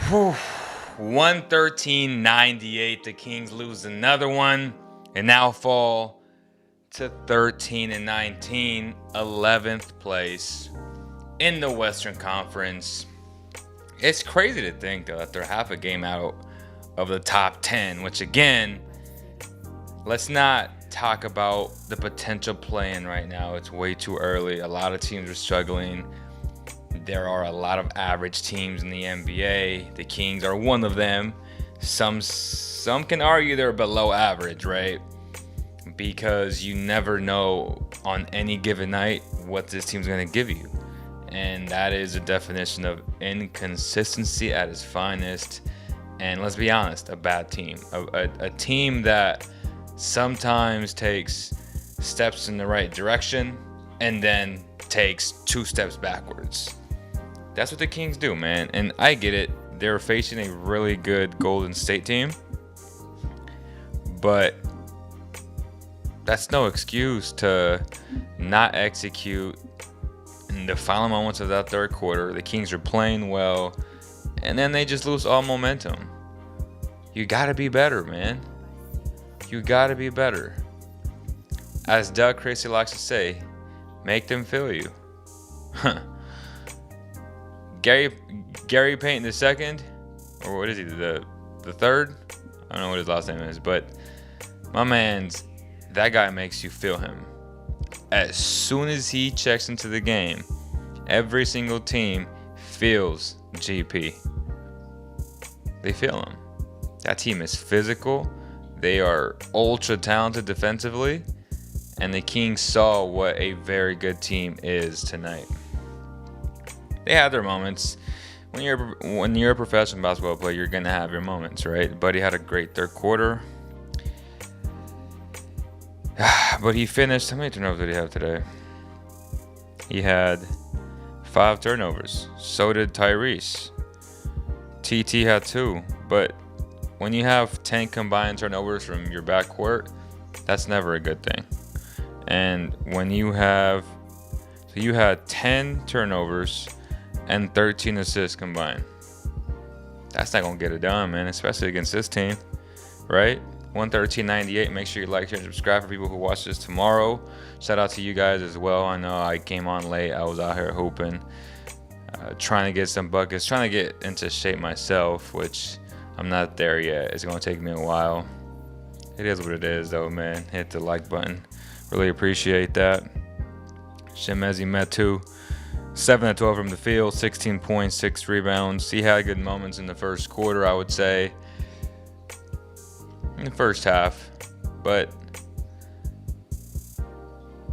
Whew. 113.98. The Kings lose another one and now fall to 13-19, 11th place in the Western Conference. It's crazy to think, though, that they're half a game out of the top 10, which, again, let's not talk about the potential play-in right now. It's way too early. A lot of teams are struggling. There are a lot of average teams in the NBA. The Kings are one of them. Some can argue they're below average, right? Because you never know on any given night what this team's going to give you. And that is a definition of inconsistency at its finest. And let's be honest, a bad team. A team that sometimes takes steps in the right direction and then takes 2 steps backwards. That's what the Kings do, man. And I get it. They're facing a really good Golden State team. But that's no excuse to not execute in the final moments of that third quarter. The Kings are playing well, and then they just lose all momentum. You got to be better, man. You got to be better. As Doug Crazy likes to say, make them feel you. Gary Payton II, or what is he, the third? I don't know what his last name is, but my man's, that guy makes you feel him. As soon as he checks into the game, every single team feels GP. They feel him. That team is physical. They are ultra talented defensively, and the Kings saw what a very good team is tonight. They had their moments. When you're a professional basketball player, you're gonna have your moments, right? Buddy had a great third quarter, but he finished. How many turnovers did he have today? He had 5 turnovers. So did Tyrese. TT had 2. But when you have 10 combined turnovers from your backcourt, that's never a good thing. And when you had 10 turnovers and 13 assists combined. That's not going to get it done, man, especially against this team, right? 113.98. Make sure you like, share, and subscribe for people who watch this tomorrow. Shout out to you guys as well. I know I came on late. I was out here hooping, trying to get some buckets, trying to get into shape myself, which I'm not there yet. It's going to take me a while. It is what it is, though, man. Hit the like button. Really appreciate that. Shemezi Metu, 7-12 from the field, 16 points, 6 rebounds. He had good moments in the first quarter, I would say, in the first half, but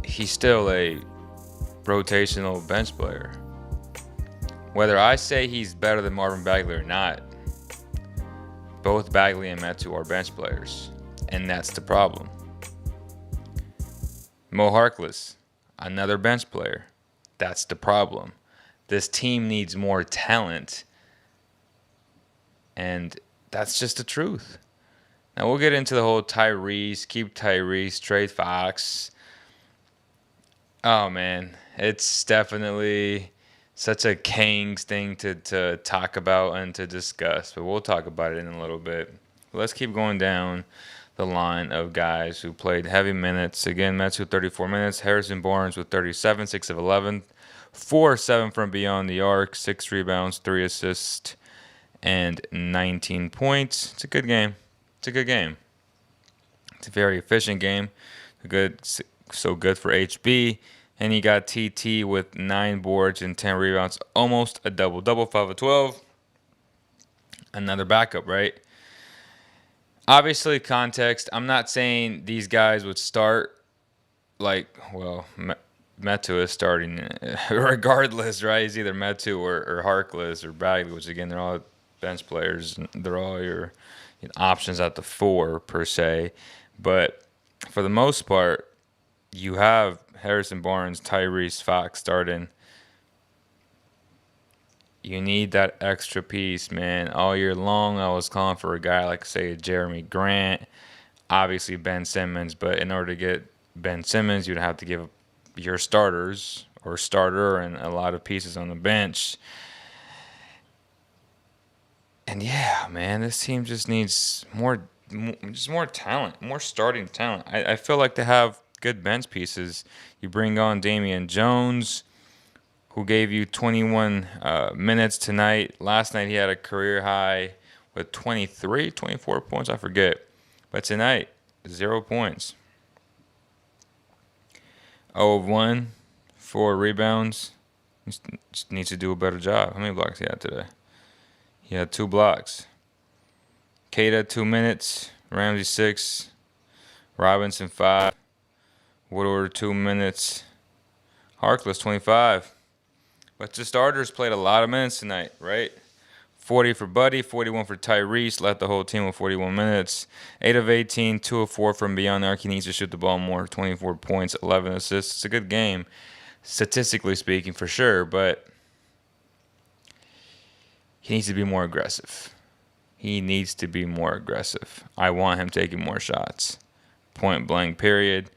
he's still a rotational bench player. Whether I say he's better than Marvin Bagley or not, both Bagley and Metu are bench players, and that's the problem. Mo Harkless, another bench player. That's the problem. This team needs more talent, and that's just the truth. Now, we'll get into the whole Tyrese, keep Tyrese, trade Fox. Oh, man, it's definitely such a Kings thing to talk about and to discuss, but we'll talk about it in a little bit. Let's keep going down the line of guys who played heavy minutes. Again, Mets with 34 minutes. Harrison Barnes with 37, 6 of 11, 4-7 from beyond the arc, 6 rebounds, 3 assists, and 19 points. It's a good game. It's a good game. It's a very efficient game. So good for HB. And he got TT with 9 boards and 10 rebounds. Almost a double-double, 5 of 12. Another backup, right? Obviously, context. I'm not saying these guys would start Metu is starting regardless, right? He's either Metu or Harkless or Bagley, which, again, they're all bench players. They're all your options at the 4, per se. But for the most part, you have Harrison Barnes, Tyrese, Fox starting. You need that extra piece, man. All year long, I was calling for a guy like, say, Jeremy Grant, obviously Ben Simmons. But in order to get Ben Simmons, you'd have to give your starters or starter and a lot of pieces on the bench. And yeah, man, this team just needs more talent, more starting talent. I feel like they have good bench pieces. You bring on Damian Jones, who gave you 21 minutes tonight. Last night he had a career high with 23, 24 points, I forget. But tonight, 0 points. 0 of 1, 4 rebounds. Just needs to do a better job. How many blocks he had today? He had 2 blocks. Kata 2 minutes. Ramsey 6. Robinson 5. Woodward 2 minutes. Harkless 25. But the starters played a lot of minutes tonight, right? 40 for Buddy, 41 for Tyrese, led the whole team with 41 minutes. 8 of 18, 2 of 4 from beyond the arc. He needs to shoot the ball more. 24 points, 11 assists. It's a good game, statistically speaking, for sure, but he needs to be more aggressive. He needs to be more aggressive. I want him taking more shots. Point blank, period.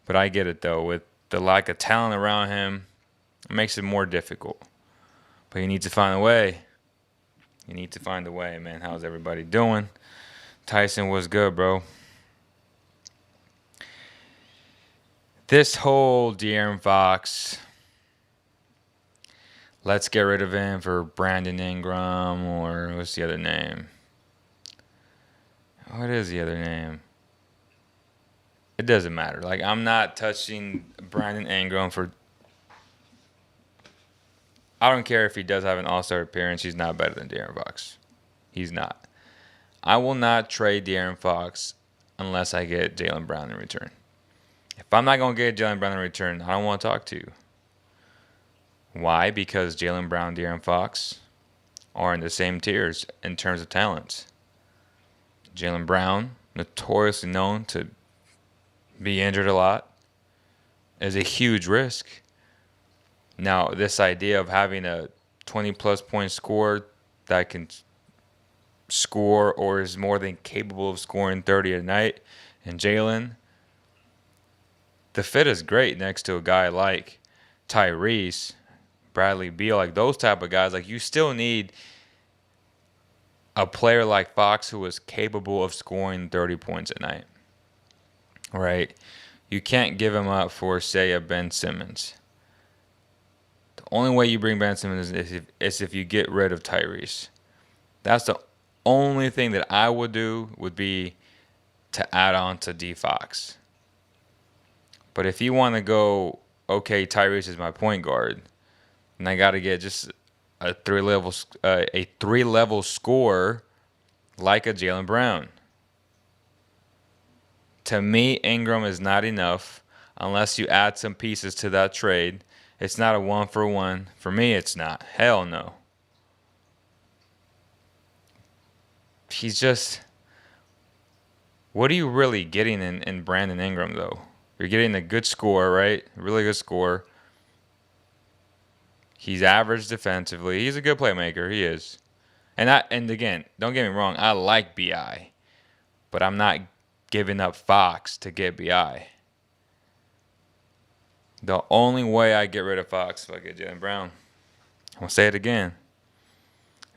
But I get it, though. With the lack of talent around him, it makes it more difficult. But he needs to find a way. You need to find a way, man. How's everybody doing? Tyson was good, bro. This whole De'Aaron Fox, let's get rid of him for Brandon Ingram, or what's the other name? What is the other name? It doesn't matter. Like, I'm not touching Brandon Ingram for... I don't care if he does have an all-star appearance. He's not better than De'Aaron Fox. He's not. I will not trade De'Aaron Fox unless I get Jaylen Brown in return. If I'm not going to get Jaylen Brown in return, I don't want to talk to you. Why? Because Jaylen Brown and De'Aaron Fox are in the same tiers in terms of talents. Jaylen Brown, notoriously known to be injured a lot, is a huge risk. Now, this idea of having a 20-plus point scorer that can score or is more than capable of scoring 30 a night, and Jaylen, the fit is great next to a guy like Tyrese, Bradley Beal, like those type of guys. Like, you still need a player like Fox who is capable of scoring 30 points a night, right? You can't give him up for, say, a Ben Simmons. The only way you bring Ben Simmons is if you get rid of Tyrese. That's the only thing that I would do, would be to add on to D Fox. But if you want to go, okay, Tyrese is my point guard, and I got to get just a three-level scorer like a Jaylen Brown. To me, Ingram is not enough unless you add some pieces to that trade. It's not a one-for-one. For me, it's not. Hell no. He's just... What are you really getting in Brandon Ingram, though? You're getting a good scorer, right? A really good scorer. He's average defensively. He's a good playmaker. He is. And again, don't get me wrong. I like B.I. But I'm not giving up Fox to get B.I. The only way I get rid of Fox is if I get Jaylen Brown. I'm going to say it again.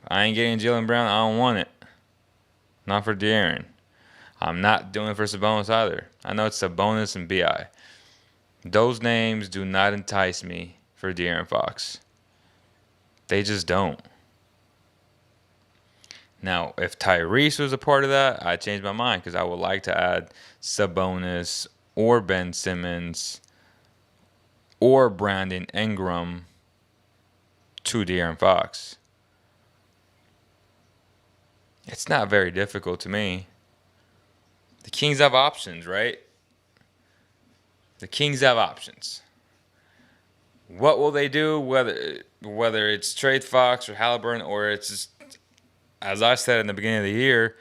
If I ain't getting Jaylen Brown, I don't want it. Not for De'Aaron. I'm not doing it for Sabonis either. I know it's Sabonis and B.I. Those names do not entice me for De'Aaron Fox. They just don't. Now, if Tyrese was a part of that, I'd change my mind because I would like to add Sabonis or Ben Simmons or Brandon Ingram to De'Aaron Fox. It's not very difficult to me. The Kings have options, right? The Kings have options. What will they do, whether it's trade Fox or Haliburton, or it's just, as I said in the beginning of the year,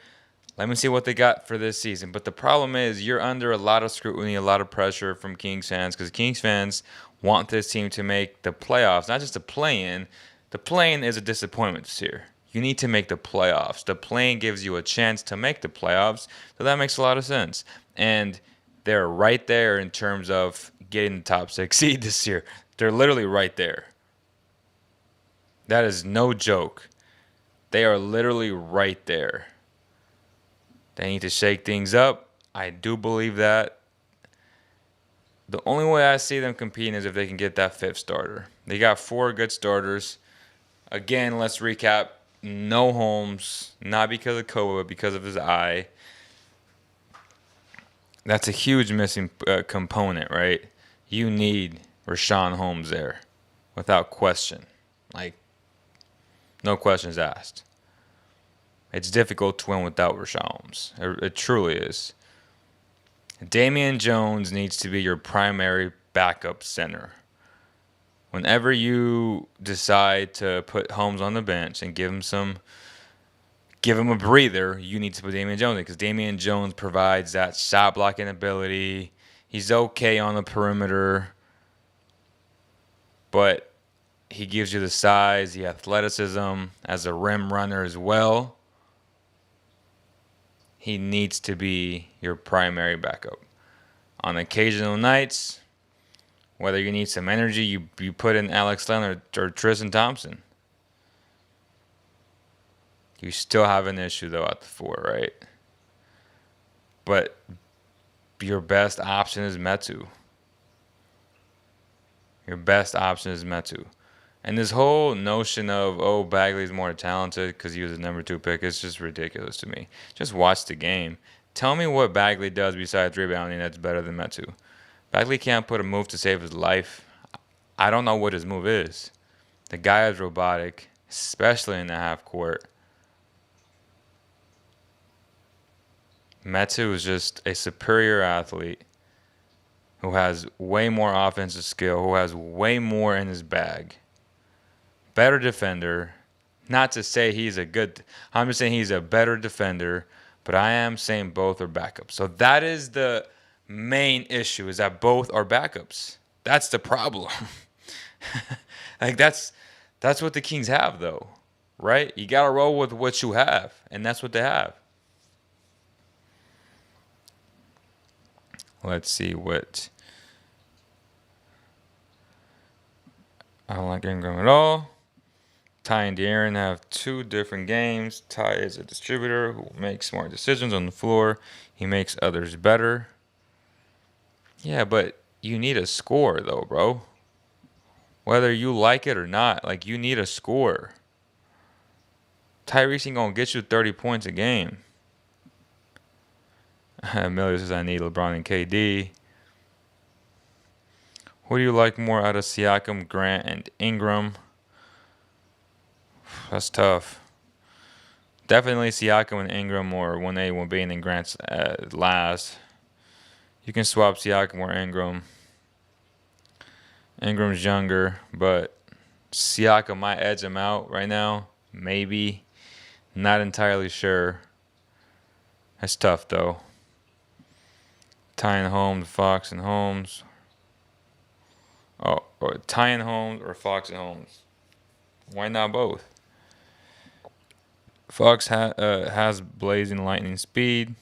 let me see what they got for this season. But the problem is you're under a lot of scrutiny, a lot of pressure from Kings fans, because Kings fans want this team to make the playoffs, not just a play-in. The play-in is a disappointment this year. You need to make the playoffs. The play-in gives you a chance to make the playoffs, so that makes a lot of sense. And they're right there in terms of getting the top 6 seed this year. They're literally right there. That is no joke. They are literally right there. They need to shake things up. I do believe that. The only way I see them competing is if they can get that fifth starter. They got 4 good starters. Again, let's recap. No Holmes, not because of COVID, but because of his eye. That's a huge missing component, right? You need Rashawn Holmes there, without question. Like, no questions asked. It's difficult to win without Rashawn Holmes. It truly is. Damian Jones needs to be your primary backup center. Whenever you decide to put Holmes on the bench and give him a breather, you need to put Damian Jones in because Damian Jones provides that shot blocking ability. He's okay on the perimeter, but he gives you the size, the athleticism as a rim runner as well. He needs to be your primary backup. On occasional nights, whether you need some energy, you put in Alex Len or Tristan Thompson. You still have an issue, though, at the 4, right? But your best option is Metu. Your best option is Metu. And this whole notion of, oh, Bagley's more talented because he was a number 2 pick, is just ridiculous to me. Just watch the game. Tell me what Bagley does besides rebounding that's better than Metu. Bagley can't put a move to save his life. I don't know what his move is. The guy is robotic, especially in the half court. Metu is just a superior athlete who has way more offensive skill, who has way more in his bag. Better defender. Not to say he's I'm just saying he's a better defender, but I am saying both are backups. So that is the main issue, is that both are backups. That's the problem. Like that's what the Kings have, though, right? You got to roll with what you have, and that's what they have. Let's see what. I don't like Ingram at all. Ty and De'Aaron have 2 different games. Ty is a distributor who makes smart decisions on the floor. He makes others better. Yeah, but you need a score, though, bro. Whether you like it or not, like, you need a score. Tyrese ain't going to get you 30 points a game. Amelia says, I need LeBron and KD. Who do you like more out of Siakam, Grant, and Ingram? That's tough. Definitely Siakam and Ingram, or when they will be in Grant's last. You can swap Siakam or Ingram. Ingram's younger, but Siakam might edge him out right now. Maybe. Not entirely sure. That's tough, though. Ty and Holmes, Fox and Holmes. Oh, or Ty and Holmes or Fox and Holmes. Why not both? Fox has blazing lightning speed,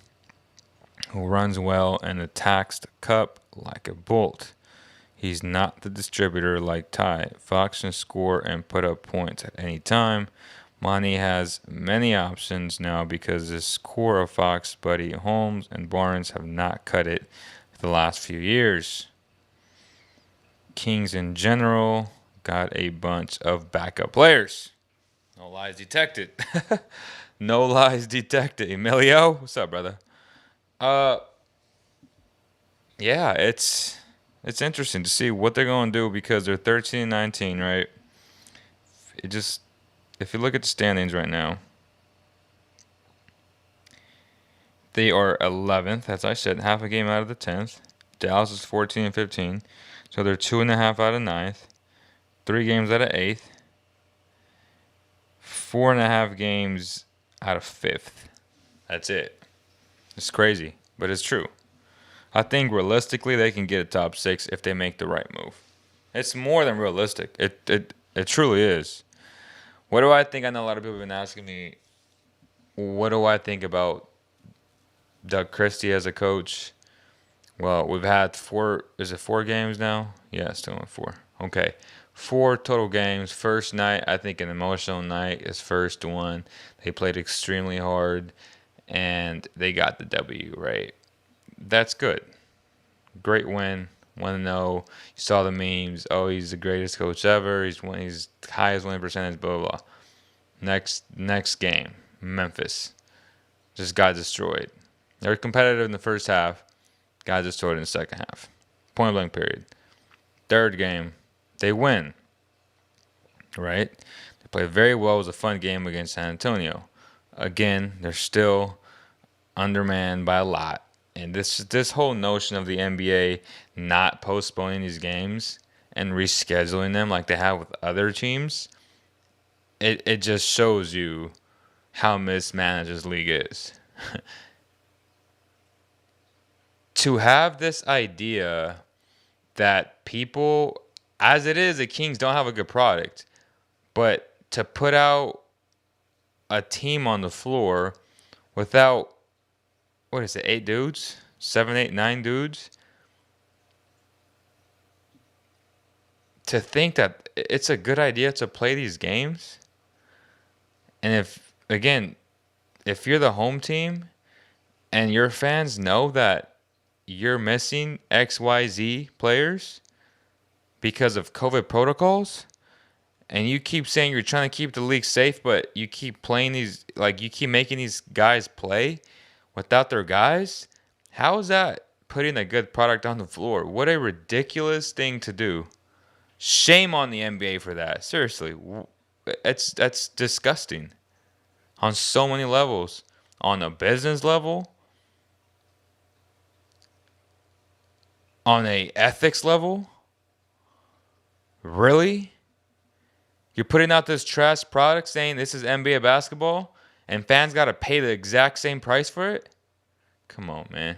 who runs well and attacks the cup like a bolt. He's not the distributor like Ty. Fox can score and put up points at any time. Monty has many options now because this core of Fox, Buddy, Holmes, and Barnes have not cut it for the last few years. Kings in general got a bunch of backup players. No lies detected. No lies detected. Emilio, what's up, brother? Yeah, it's interesting to see what they're going to do because they're 13-19, right? If you look at the standings right now, they are 11th, as I said, half a game out of the 10th. Dallas is 14-15, so they're 2.5 out of 9th, 3 games out of 8th, 4.5 games out of 5th. That's it. It's crazy, but it's true. I think realistically they can get a top 6 if they make the right move. It's more than realistic. It truly is. What do I think? I know a lot of people have been asking me, what do I think about Doug Christie as a coach? Well, we've had 4 games now? Yeah, still in 4. Okay. 4 total games. First night, I think an emotional night. His first one. They played extremely hard, and they got the W, right? That's good. Great win. 1-0. You saw the memes. Oh, he's the greatest coach ever. He's highest winning percentage, blah, blah, blah. Next game, Memphis. Just got destroyed. They were competitive in the first half. Got destroyed in the second half. Point blank period. Third game, they win. Right? They played very well. It was a fun game against San Antonio. Again, they're still undermanned by a lot. And this whole notion of the NBA not postponing these games and rescheduling them like they have with other teams, it just shows you how mismanaged this league is. To have this idea that people, as it is, the Kings don't have a good product, but to put out a team on the floor without, 8 dudes? 7, 8, 9 dudes? To think that it's a good idea to play these games? And if you're the home team and your fans know that you're missing XYZ players because of COVID protocols, and you keep saying you're trying to keep the league safe, but you keep playing you keep making these guys play without their guys, how is that putting a good product on the floor? What a ridiculous thing to do. Shame on the NBA for that. Seriously. That's disgusting. On so many levels. On a business level. On a ethics level. Really? You're putting out this trash product saying this is NBA basketball, and fans got to pay the exact same price for it? Come on, man.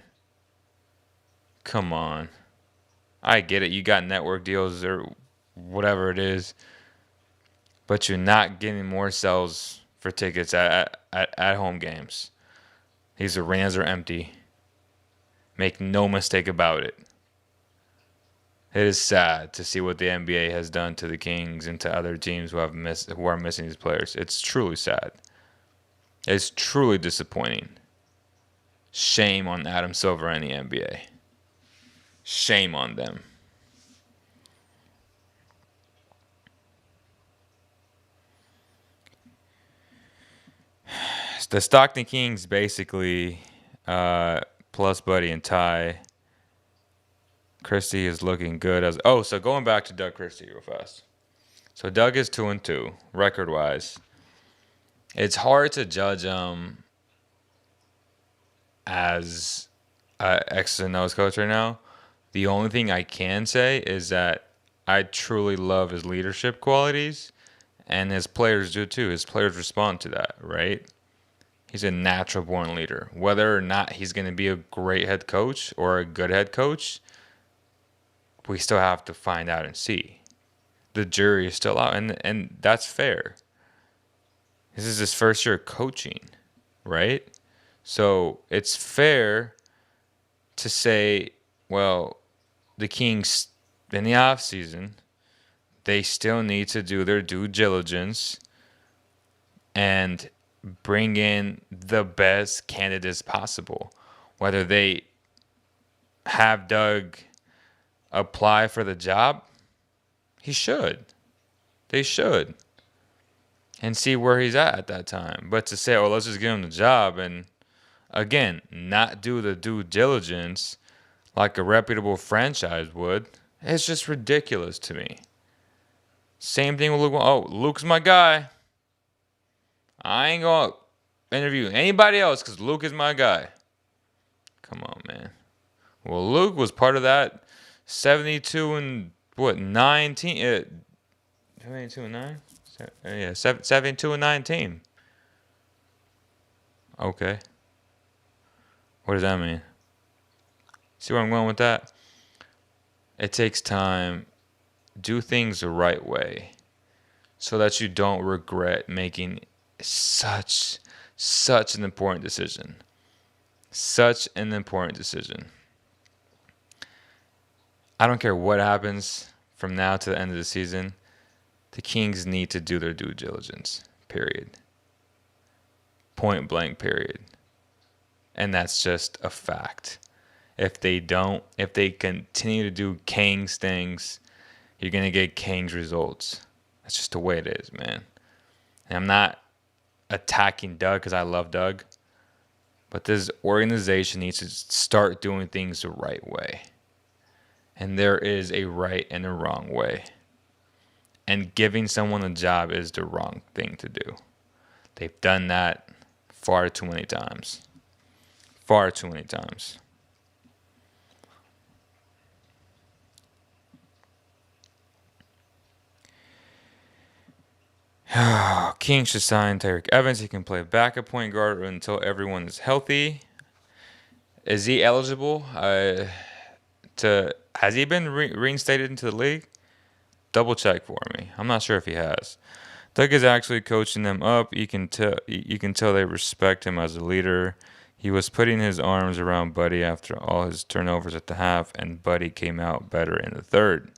Come on. I get it. You got network deals or whatever it is, but you're not getting more sales for tickets at home games. These arenas are empty. Make no mistake about it. It is sad to see what the NBA has done to the Kings and to other teams who are missing these players. It's truly sad. It's truly disappointing. Shame on Adam Silver and the NBA. Shame on them. The Stockton Kings basically, plus Buddy and Ty. Christie is looking good so going back to Doug Christie real fast. So Doug is 2-2 record wise. It's hard to judge him as a X's and O's coach right now. The only thing I can say is that I truly love his leadership qualities, and his players do too. His players respond to that, right? He's a natural born leader. Whether or not he's going to be a great head coach or a good head coach, we still have to find out and see. The jury is still out, and that's fair. This is his first year coaching, right? So it's fair to say, well, the Kings in the offseason, they still need to do their due diligence and bring in the best candidates possible. Whether they have Doug apply for the job, he should. They should. And see where he's at that time. But to say, let's just give him the job and, again, not do the due diligence like a reputable franchise would, it's just ridiculous to me. Same thing with Luke. Luke's my guy. I ain't going to interview anybody else because Luke is my guy. Come on, man. Well, Luke was part of that 72 and 19? 72 and 9? Yeah, 72 and 9 team. Okay. What does that mean? See where I'm going with that? It takes time. Do things the right way so that you don't regret making such an important decision. Such an important decision. I don't care what happens from now to the end of the season. The Kings need to do their due diligence, period. Point blank, period. And that's just a fact. If they don't, if they continue to do Kings things, you're going to get Kings results. That's just the way it is, man. And I'm not attacking Doug because I love Doug. But this organization needs to start doing things the right way. And there is a right and a wrong way. And giving someone a job is the wrong thing to do. They've done that far too many times. Far too many times. King should sign Tyrese Evans. He can play backup point guard until everyone is healthy. Is he eligible? Has he been reinstated into the league? Double check for me. I'm not sure if he has. Doug is actually coaching them up. You can tell they respect him as a leader. He was putting his arms around Buddy after all his turnovers at the half, and Buddy came out better in the third.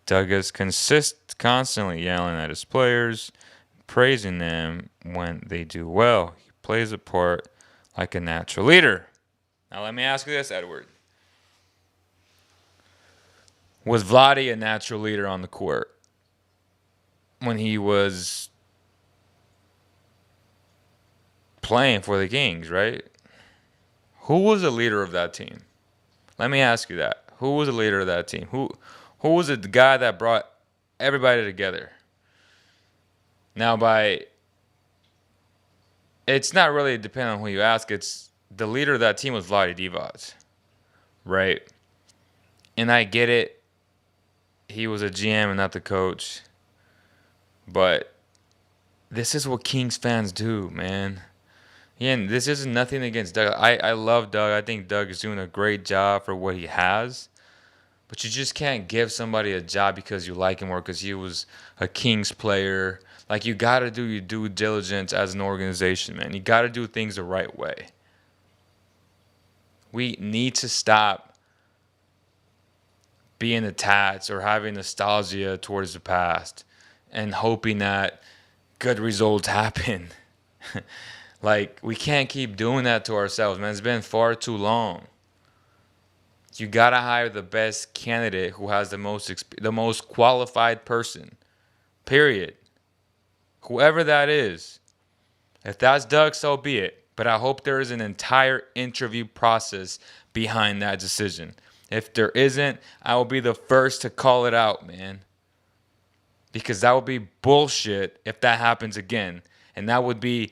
Doug is constantly yelling at his players, praising them when they do well. He plays a part like a natural leader. Now let me ask you this, Edward. Was Vlade a natural leader on the court when he was playing for the Kings, right? Who was the leader of that team? Let me ask you that. Who was the leader of that team? Who was the guy that brought everybody together? Now, it's not really depending on who you ask. It's the leader of that team was Vlade Divac, right? And I get it. He was a GM and not the coach. But this is what Kings fans do, man. Again, this is nothing against Doug. I love Doug. I think Doug is doing a great job for what he has. But you just can't give somebody a job because you like him or because he was a Kings player. Like, you got to do your due diligence as an organization, man. You got to do things the right way. We need to stop being attached or having nostalgia towards the past and hoping that good results happen. Like, we can't keep doing that to ourselves, man. It's been far too long. You got to hire the best candidate who has the most qualified person. Period. Whoever that is. If that's Doug, so be it. But I hope there is an entire interview process behind that decision. If there isn't, I will be the first to call it out, man. Because that would be bullshit if that happens again. And that would be...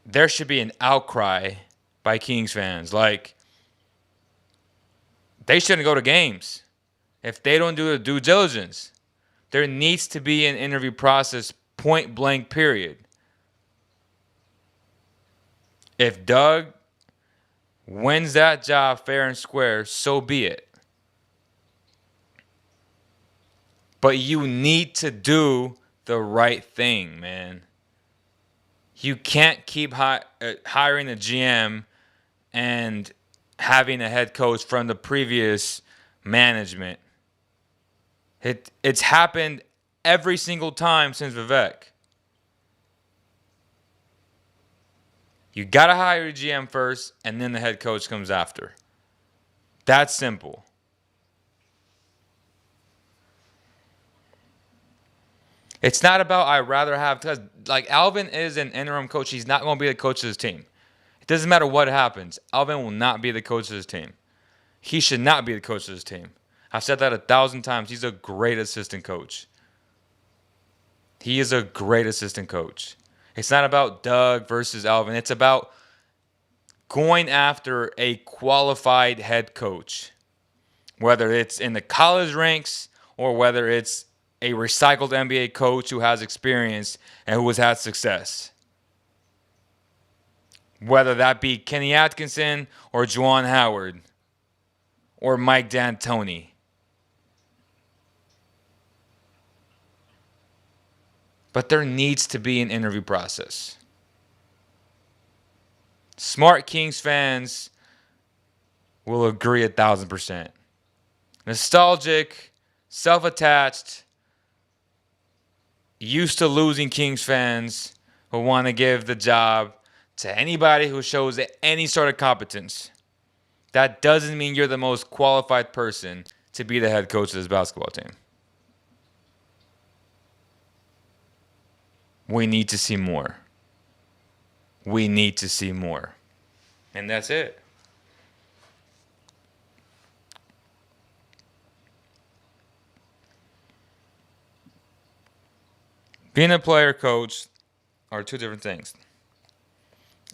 There should be an outcry by Kings fans. Like, they shouldn't go to games if they don't do the due diligence. There needs to be an interview process, point blank, period. If Doug wins that job fair and square, so be it. But you need to do the right thing, man. You can't keep hiring a GM and having a head coach from the previous management. It's happened every single time since Vivek. You got to hire a GM first, and then the head coach comes after. That's simple. It's not about I'd rather have, because like Alvin is an interim coach. He's not going to be the coach of his team. It doesn't matter what happens. Alvin will not be the coach of his team. He should not be the coach of his team. I've said that 1,000 times. He's a great assistant coach. He is a great assistant coach. It's not about Doug versus Alvin. It's about going after a qualified head coach, whether it's in the college ranks or whether it's a recycled NBA coach who has experience and who has had success. Whether that be Kenny Atkinson or Juwan Howard or Mike D'Antoni. But there needs to be an interview process. Smart Kings fans will agree 1,000%. Nostalgic, self-attached, used to losing Kings fans who want to give the job to anybody who shows any sort of competence. That doesn't mean you're the most qualified person to be the head coach of this basketball team. We need to see more. We need to see more. And that's it. Being a player coach are two different things.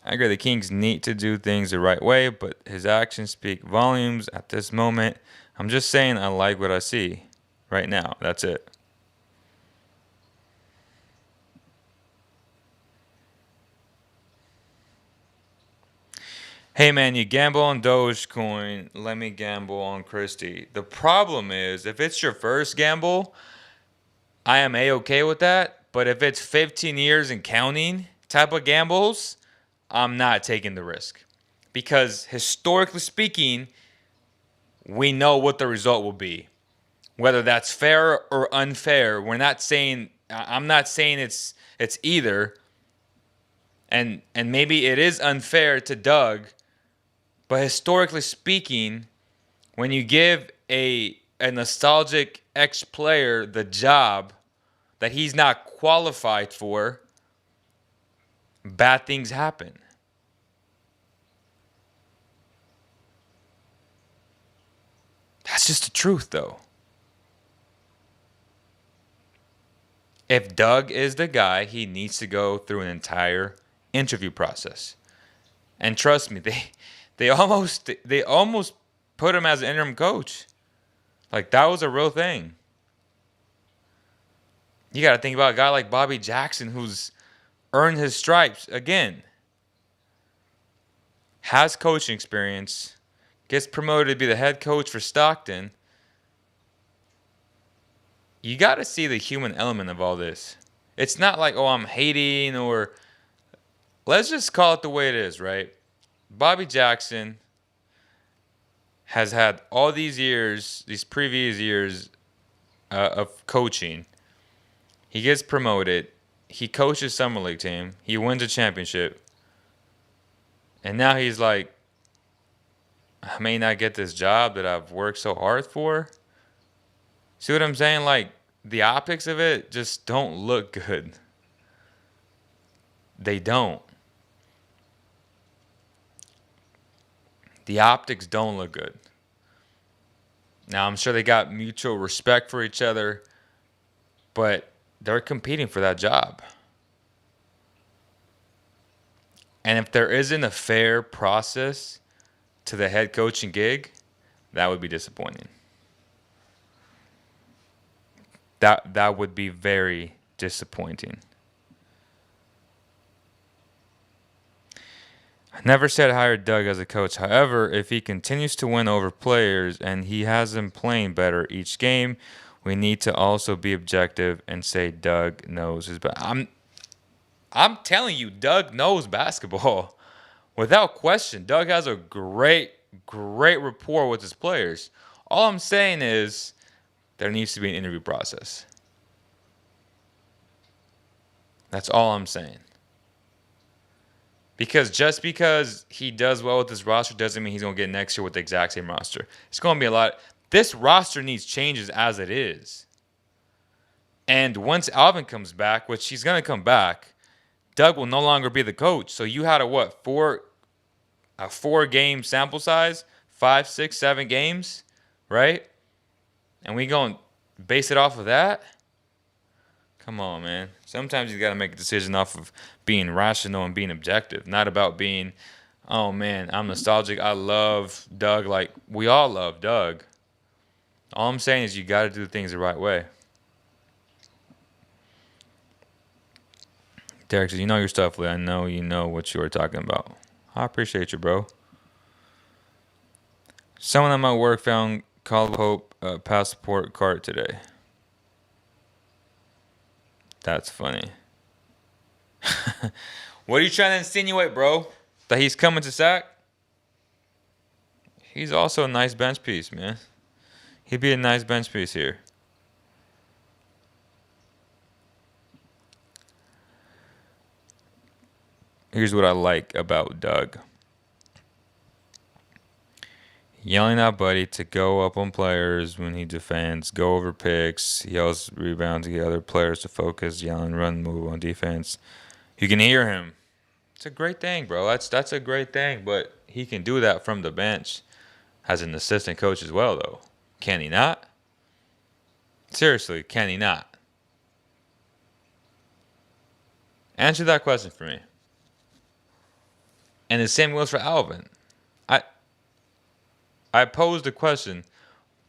I agree the Kings need to do things the right way, but his actions speak volumes at this moment. I'm just saying I like what I see right now. That's it. Hey man, you gamble on Dogecoin, let me gamble on Christie. The problem is, if it's your first gamble, I am A-okay with that. But if it's 15 years and counting type of gambles, I'm not taking the risk. Because historically speaking, we know what the result will be. Whether that's fair or unfair, I'm not saying it's either. And maybe it is unfair to Doug, but historically speaking, when you give a nostalgic ex-player the job that he's not qualified for, bad things happen. That's just the truth, though. If Doug is the guy, he needs to go through an entire interview process. And trust me, they almost put him as an interim coach. Like, that was a real thing. You got to think about a guy like Bobby Jackson, who's earned his stripes again, has coaching experience, gets promoted to be the head coach for Stockton. You got to see the human element of all this. It's not like, oh, I'm hating, or let's just call it the way it is, right? Bobby Jackson has had all these years, these previous years of coaching. He gets promoted. He coaches Summer League team. He wins a championship. And now he's like, I may not get this job that I've worked so hard for. See what I'm saying? Like, the optics of it just don't look good. They don't. The optics don't look good. Now, I'm sure they got mutual respect for each other, but they're competing for that job. And if there isn't a fair process to the head coaching gig, that would be disappointing. That would be very disappointing. I never said hire Doug as a coach. However, if he continues to win over players and he has them playing better each game, we need to also be objective and say Doug knows his I'm telling you, Doug knows basketball. Without question, Doug has a great rapport with his players. All I'm saying is there needs to be an interview process. That's all I'm saying. Because just because he does well with his roster doesn't mean he's going to get next year with the exact same roster. It's going to be a lot. This roster needs changes as it is. And once Alvin comes back, which he's going to come back, Doug will no longer be the coach. So you had a 4-game sample size, 5, 6, 7 games, right? And we going to base it off of that? Come on, man. Sometimes you got to make a decision off of being rational and being objective, not about being, oh, man, I'm nostalgic. I love Doug. Like, we all love Doug. All I'm saying is you got to do things the right way. Derek says, you know your stuff, Lee. I know you know what you were talking about. I appreciate you, bro. Someone at my work found Call of Hope passport card today. That's funny. What are you trying to insinuate, bro? That he's coming to Sac? He's also a nice bench piece, man. He'd be a nice bench piece here. Here's what I like about Doug. Yelling at Buddy to go up on players when he defends, go over picks, yells rebound to get other players to focus, yelling, run, move on defense. You can hear him. It's a great thing, bro. That's a great thing, but he can do that from the bench as an assistant coach as well, though. Can he not? Seriously, can he not? Answer that question for me. And the same goes for Alvin. I posed the question,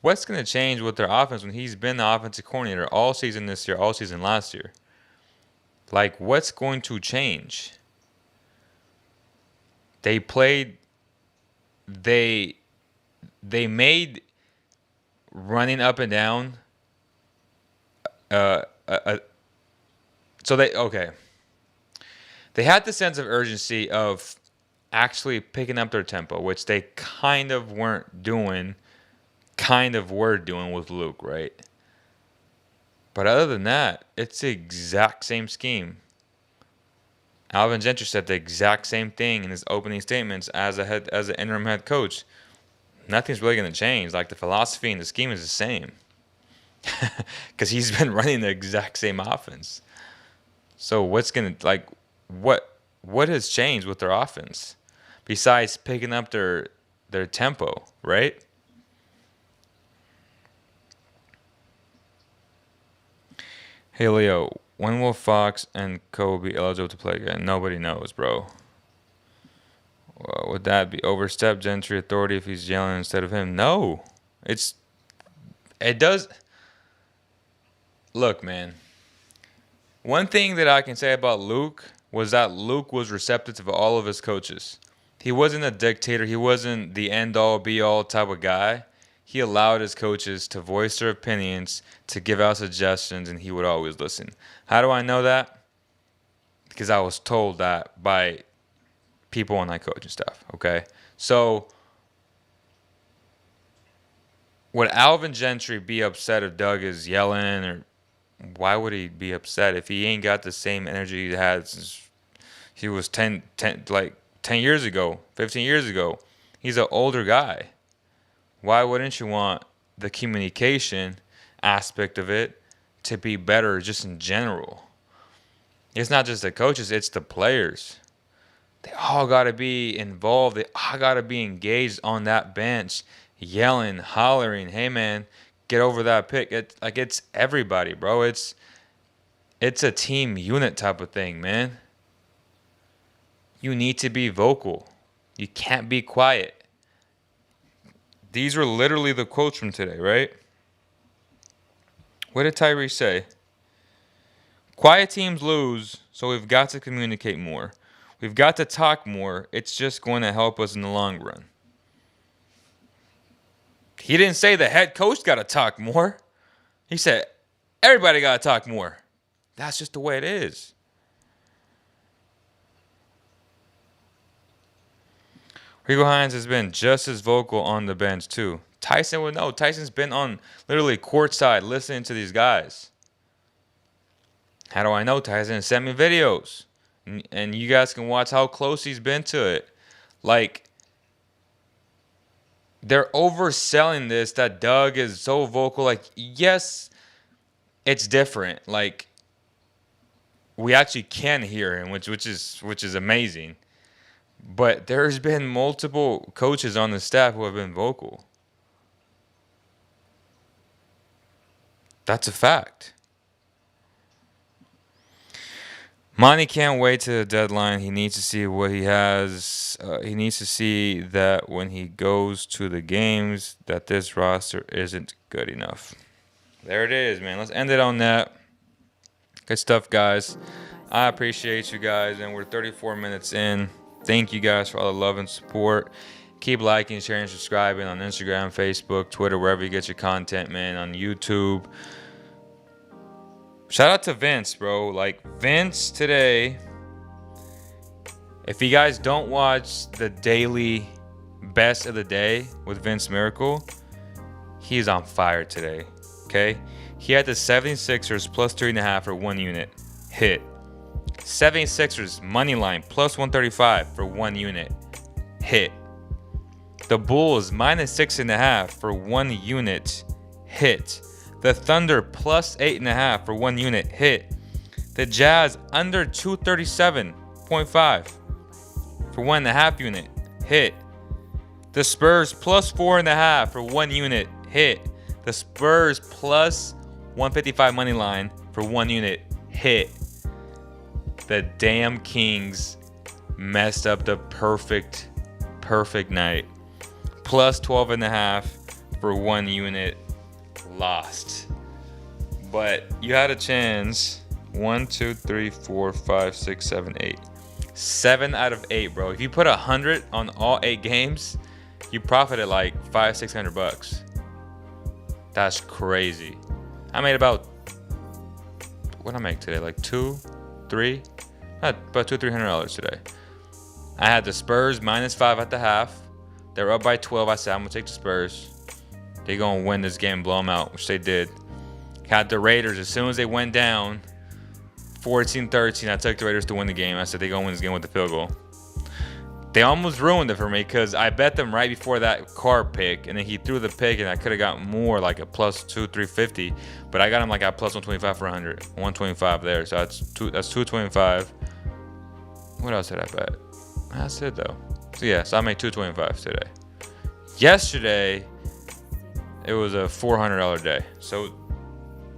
what's going to change with their offense when he's been the offensive coordinator all season this year, all season last year? Like, what's going to change? They made running up and down so they had the sense of urgency of actually picking up their tempo, which they kind of were doing with Luke, right? But other than that, it's the exact same scheme. Alvin Gentry said the exact same thing in his opening statements as an interim head coach. Nothing's really going to change. Like, the philosophy and the scheme is the same. Because he's been running the exact same offense. So what has changed with their offense? Besides picking up their tempo, right? Hey, Leo, when will Fox and Kobe be eligible to play again? Nobody knows, bro. Well, would that be overstep Gentry authority if he's yelling instead of him? No. It does. Look, man. One thing that I can say about Luke was that Luke was receptive to all of his coaches. He wasn't a dictator. He wasn't the end-all, be-all type of guy. He allowed his coaches to voice their opinions, to give out suggestions, and he would always listen. How do I know that? Because I was told that by people on my coaching staff, okay? So would Alvin Gentry be upset if Doug is yelling? Or why would he be upset if he ain't got the same energy he had since he was 10 years ago, 15 years ago? He's an older guy. Why wouldn't you want the communication aspect of it to be better just in general? It's not just the coaches, it's the players. They all got to be involved. They all got to be engaged on that bench, yelling, hollering, hey, man, get over that pick. It's everybody, bro. It's a team unit type of thing, man. You need to be vocal. You can't be quiet. These were literally the quotes from today, right? What did Tyrese say? Quiet teams lose, so we've got to communicate more. We've got to talk more. It's just going to help us in the long run. He didn't say the head coach got to talk more. He said everybody got to talk more. That's just the way it is. Rico Hines has been just as vocal on the bench, too. Tyson would know. Tyson's been on literally courtside listening to these guys. How do I know? Tyson sent me videos. And you guys can watch how close he's been to it. Like, they're overselling this that Doug is so vocal. Like, yes, it's different. Like, we actually can hear him, which is amazing. But there's been multiple coaches on the staff who have been vocal. That's a fact. Monty can't wait to the deadline. He needs to see what he has. He needs to see that when he goes to the games, that this roster isn't good enough. There it is, man. Let's end it on that. Good stuff, guys. I appreciate you guys, and we're 34 minutes in. Thank you guys for all the love and support. Keep liking, sharing, subscribing on Instagram, Facebook, Twitter, wherever you get your content, man, on YouTube. Shout out to Vince, bro. Like, Vince today, if you guys don't watch the daily best of the day with Vince Miracle, He's on fire today. Okay? He had the 76ers plus 3.5 for 1 unit. Hit. 76ers money line plus 135 for 1 unit. Hit. The Bulls minus 6.5 for 1 unit. Hit. The Thunder plus 8.5 for 1 unit. Hit. The Jazz under 237.5 for 1.5 unit. Hit. The Spurs plus 4.5 for 1 unit. Hit. The Spurs plus 155 money line for 1 unit. Hit. The damn Kings messed up the perfect night. Plus 12.5 for 1 unit. Lost. But you had a chance. 1, 2, 3, 4, 5, 6, 7, 8. 7 out of 8, bro. If you put 100 on all 8 games, you profited like $500-600. That's crazy. I made about, what did I make today? Like about $200-300 today. I had the Spurs minus 5 at the half. They were up by 12. I said I'm gonna take the Spurs. They're gonna win this game, blow them out, which they did. Had the Raiders as soon as they went down 14-13. I took the Raiders to win the game. I said they're gonna win this game with the field goal. They almost ruined it for me because I bet them right before that Carr pick, and then he threw the pick, and I could have got more, like a plus 350, but I got him like at plus 125 for 100, 125 there. So that's 225. What else did I bet? That's it though. So yeah, so I made 225 today. Yesterday, it was a $400 day, so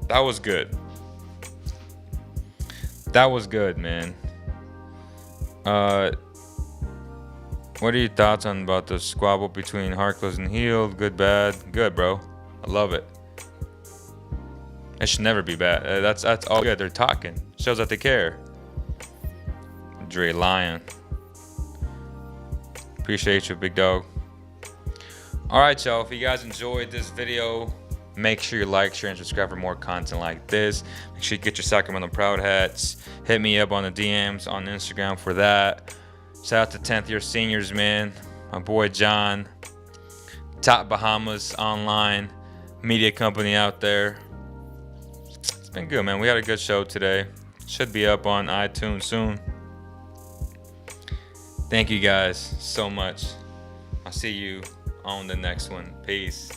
that was good. That was good, man. What are your thoughts on about the squabble between Harkless and Hield? Good, bad? Good, bro. I love it. It should never be bad. That's all good. They're talking. Shows that they care. Dre Lion. Appreciate you, big dog. Alright, y'all. If you guys enjoyed this video, make sure you like, share, and subscribe for more content like this. Make sure you get your Sacramento Proud hats. Hit me up on the DMs on Instagram for that. Shout out to 10th year seniors, man. My boy John. Top Bahamas online media company out there. It's been good, man. We had a good show today. Should be up on iTunes soon. Thank you guys so much. I'll see you on the next one. Peace.